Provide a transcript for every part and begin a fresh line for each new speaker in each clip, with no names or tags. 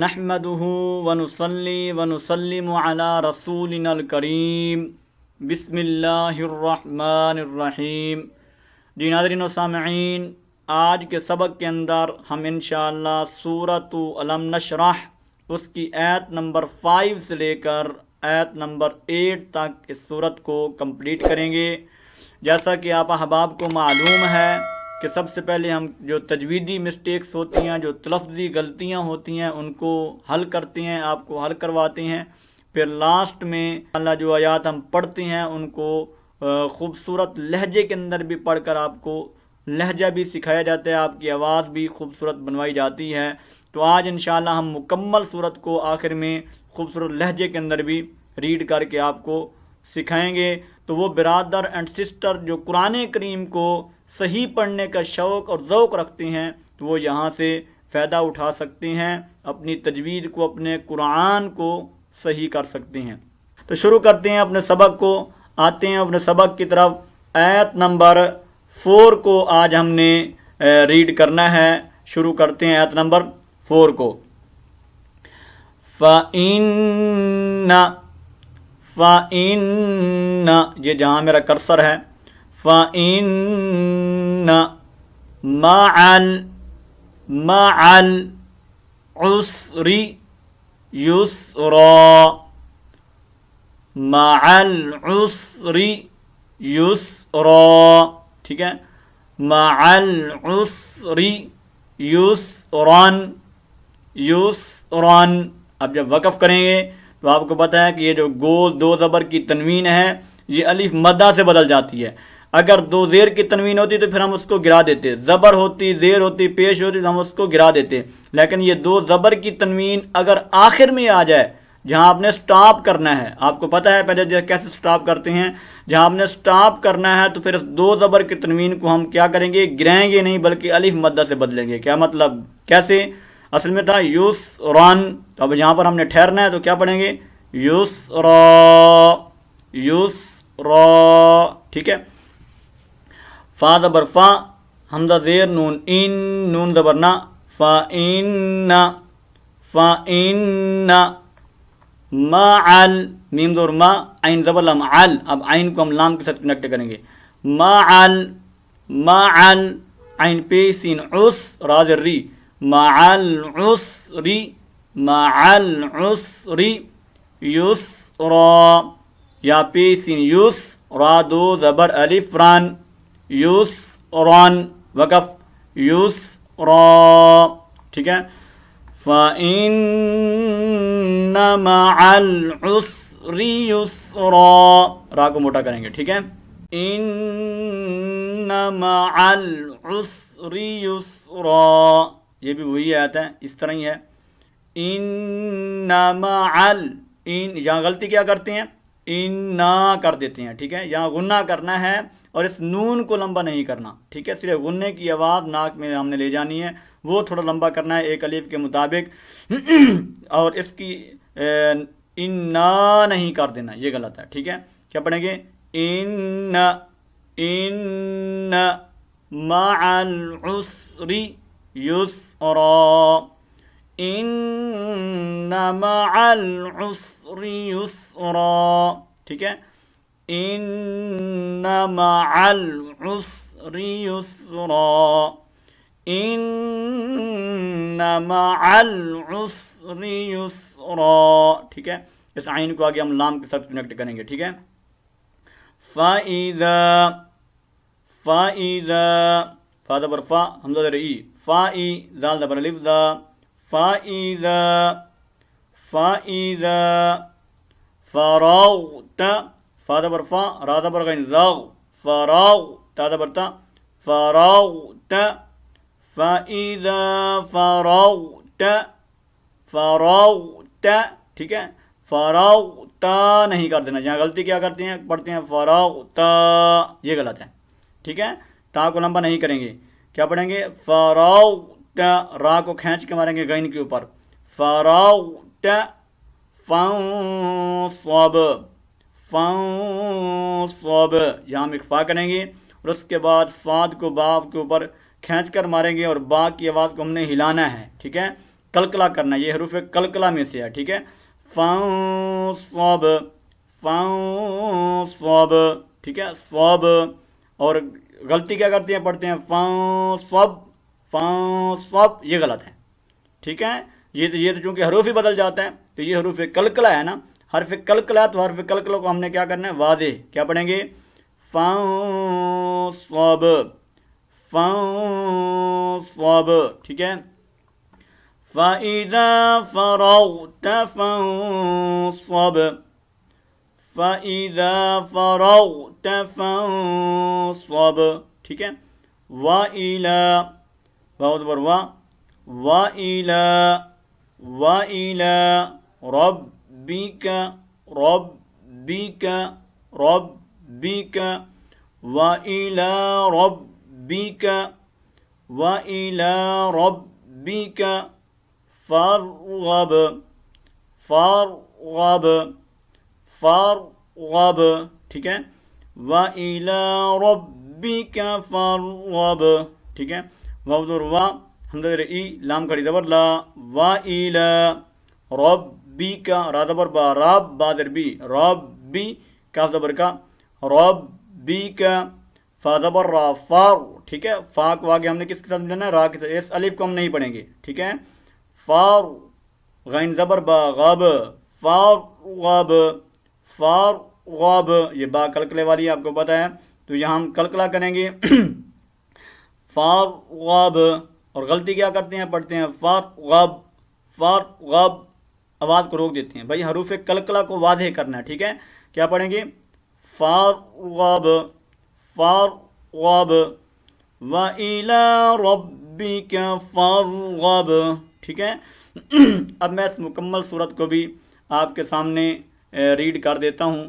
نحمدہ ونصلی ونسلم علی رسولنا الکریم بسم اللہ الرحمن الرحیم۔ جی ناظرین و سامعین، آج کے سبق کے اندر ہم انشاءاللہ سورۃ الم نشرح اس کی آیت نمبر 5 سے لے کر آیت نمبر 8 تک اس سورت کو کمپلیٹ کریں گے۔ جیسا کہ آپ احباب کو معلوم ہے کہ سب سے پہلے ہم جو تجویدی مسٹیکس ہوتی ہیں، جو تلفظی غلطیاں ہوتی ہیں، ان کو حل کرتے ہیں، آپ کو حل کرواتے ہیں۔ پھر لاسٹ میں اللہ جو آیات ہم پڑھتے ہیں ان کو خوبصورت لہجے کے اندر بھی پڑھ کر آپ کو لہجہ بھی سکھایا جاتا ہے، آپ کی آواز بھی خوبصورت بنوائی جاتی ہے۔ تو آج انشاءاللہ ہم مکمل سورت کو آخر میں خوبصورت لہجے کے اندر بھی ریڈ کر کے آپ کو سکھائیں گے۔ تو وہ برادر اینڈ سسٹر جو قرآن کریم کو صحیح پڑھنے کا شوق اور ذوق رکھتے ہیں تو وہ یہاں سے فائدہ اٹھا سکتے ہیں، اپنی تجوید کو، اپنے قرآن کو صحیح کر سکتے ہیں۔ تو شروع کرتے ہیں اپنے سبق کو، آتے ہیں اپنے سبق کی طرف۔ آیت نمبر 4 کو آج ہم نے ریڈ کرنا ہے۔ شروع کرتے ہیں آیت نمبر 4 کو۔ فَإِنَّ یہ جہاں میرا کرسر ہے، فَإِنَّ مَعَ الْعُسْرِ يُسْرًا، مَعَ الْعُسْرِ يُسْرًا، ٹھیک ہے، مَعَ الْعُسْرِ يُسْرًا، یسرًا۔ اب جب وقف کریں گے تو آپ کو پتہ ہے کہ یہ جو گول 2 زبر کی تنوین ہے یہ الف مدہ سے بدل جاتی ہے۔ اگر 2 زیر کی تنوین ہوتی تو پھر ہم اس کو گرا دیتے، زبر ہوتی، زیر ہوتی، پیش ہوتی تو ہم اس کو گرا دیتے، لیکن یہ 2 زبر کی تنوین اگر آخر میں آ جائے جہاں آپ نے سٹاپ کرنا ہے، آپ کو پتہ ہے پہلے کیسے سٹاپ کرتے ہیں، جہاں آپ نے سٹاپ کرنا ہے تو پھر 2 زبر کی تنوین کو ہم کیا کریں گے، گرائیں گے نہیں بلکہ الف مدہ سے بدلیں گے۔ کیا مطلب، کیسے؟ اصل میں تھا یسرًا، تو اب یہاں پر ہم نے ٹھہرنا ہے تو کیا پڑھیں گے، یسرا، یسرا، ٹھیک ہے۔ فا زبر فا، حمزہ زیر نون ان، نون زبر نا، فَإِنَّ، فَإِنَّ مَعَ میم زبر ما، عین زبر لام عل، اب عین کو ہم لام کے ساتھ کنیکٹ کریں گے، مَعَ عین پہ سین عس، را زر ری، مَعَ الْعُسْرِ، مَعَ الْعُسْرِ یسرا، یا پہ سین یس، را 2 زبر الف ران، یسران، وقف، یسرا، ٹھیک ہے۔ فَإِنَّ مَعَ الْعُسْرِ يُسْرًا، را کو موٹا کریں گے، ٹھیک ہے۔ إِنَّ مَعَ الْعُسْرِ يُسْرًا، یہ بھی وہی آیت ہے، اس طرح ہی ہے۔ إِنَّ مَعَ یہاں غلطی کیا کرتے ہیں، اِنَّا کر دیتے ہیں، ٹھیک ہے، یہاں غنہ کرنا ہے اور اس نون کو لمبا نہیں کرنا، ٹھیک ہے، صرف غنے کی آواز ناک میں ہم نے لے جانی ہے، وہ تھوڑا لمبا کرنا ہے ایک الف کے مطابق، اور اس کی اِنَّا نہیں کر دینا، یہ غلط ہے، ٹھیک ہے۔ کیا پڑھیں گے، اِنَّ مَعَ الْعُسْرِ يُسْرًا، إِنَّ مَعَ الْعُسْرِ يُسْرًا، ٹھیک ہے، إِنَّ مَعَ الْعُسْرِ يُسْرًا، إِنَّ مَعَ الْعُسْرِ يُسْرًا، ٹھیک ہے۔ اس عین کو آگے ہم لام کے ساتھ کنیکٹ کریں گے، ٹھیک ہے۔ فَإِذَا، فا زبر فا، حمزہ زیر ای، فائی، زال زبر الف ذا، فَإِذَا فَرَغْتَ، فا زبر فا، را زبر غین راغ، فراغ، تا زبر تا، فَرَغْتَ، فَإِذَا فَرَغْتَ، ٹھیک ہے، فَرَغْتَ نہیں کر دینا، یہاں غلطی کیا کرتے ہیں، پڑھتے ہیں فَرَغْتَ، یہ غلط ہے، ٹھیک ہے، تا کو لمبا نہیں کریں گے، کیا پڑھیں گے، فَرَغْتَ، را کو کھینچ کے ماریں گے غین کے اوپر، فَرَغْتَ فَانصَبْ، یہاں ہم اخفا کریں گے اور اس کے بعد صاد کو با کے اوپر کھینچ کر ماریں گے اور با کی آواز کو ہم نے ہلانا ہے، ٹھیک ہے، کلکلا کرنا، یہ حروف کلکلا میں سے ہے، ٹھیک ہے. فانصب، فانصب، ٹھیک ہے. صوب، اور غلطی کیا کرتے ہیں، پڑھتے ہیں فانصب، فانصب، یہ غلط ہے، ٹھیک ہے. یہ تو چونکہ حروف ہی بدل جاتا ہے، تو یہ حروف کلکلا ہے نا، حرف کلکلا، تو حرف کلکلا کو ہم نے کیا کرنا ہے، واضح کیا پڑھیں گے، فانصب، فانصب، ٹھیک ہے. فَإِذَا فَرَغْتَ فَانصَبْ، فَإِذَا فَرَغْتَ فَانصَبْ، ٹھیک ہے. وَإِلَى، واو زبر وا، وَإِلَى، وَإِلَى رَبِّكَ، رَبِّكَ، رَبِّكَ، وَإِلَى رَبِّكَ، وَإِلَى رَبِّكَ فَارْغَب، فَارْغَب، فَارْغَب، ٹھیک ہے. وَإِلَى رَبِّكَ فَارْغَب، ٹھیک ہے. واو زبر وا، حمزہ زیر ای، لام کھڑی زبر لا، وَإِلَى رَبِّكَ، را زبر با، راب، با زیر بی، ربی، کاف زبر کا، رَبِّكَ، فا زبر را، فار، ٹھیک ہے. فا کو آگے ہم نے کس کے ساتھ ملانا ہے، را کے ساتھ، اس الف کو ہم نہیں پڑھیں گے، ٹھیک ہے. فار، غین زبر با، غاب، فار غاب، فار غاب، یہ با کلکلے والی آپ کو پتہ ہے، تو یہاں ہم کلکلا کریں گے فار غاب، اور غلطی کیا کرتے ہیں، پڑھتے ہیں فار غاب، فار غاب، آواز کو روک دیتے ہیں. بھائی حروف کلکلا کو واضح کرنا ہے، ٹھیک ہے. کیا پڑھیں گے، فار غاب، فار غاب، وَإِلَى رَبِّكَ فَارْغَب، ٹھیک ہے. اب میں اس مکمل صورت کو بھی آپ کے سامنے ریڈ کر دیتا ہوں.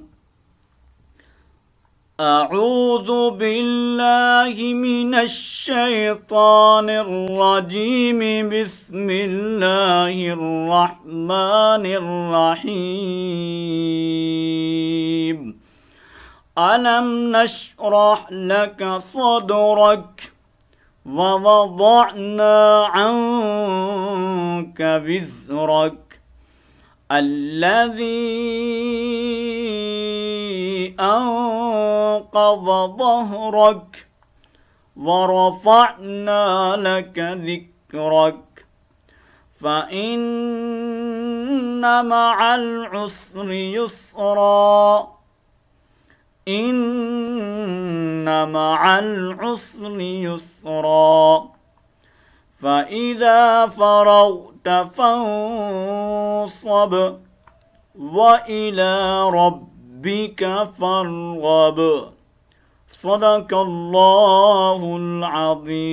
اعوذ باللہ من الشیطان الرجیم، بسم اللہ الرحمن الرحیم. أَلَمْ نَشْرَحْ لَكَ صَدْرَكَ وَوَضَعْنَا عَنْكَ وِزْرَكَ الَّذِي أَنْقَضَ ظَهْرَكَ وَرَفَعْنَا لَكَ ذِكْرَكَ فَإِنَّ مَعَ الْعُسْرِ يُسْرًا، إِنَّ مَعَ الْعُسْرِ يُسْرًا، فَإِذَا فَرَغْتَ فَانصَبْ، وَإِلَى رَبِّكَ فَارْغَب. صدق اللہ العظیم.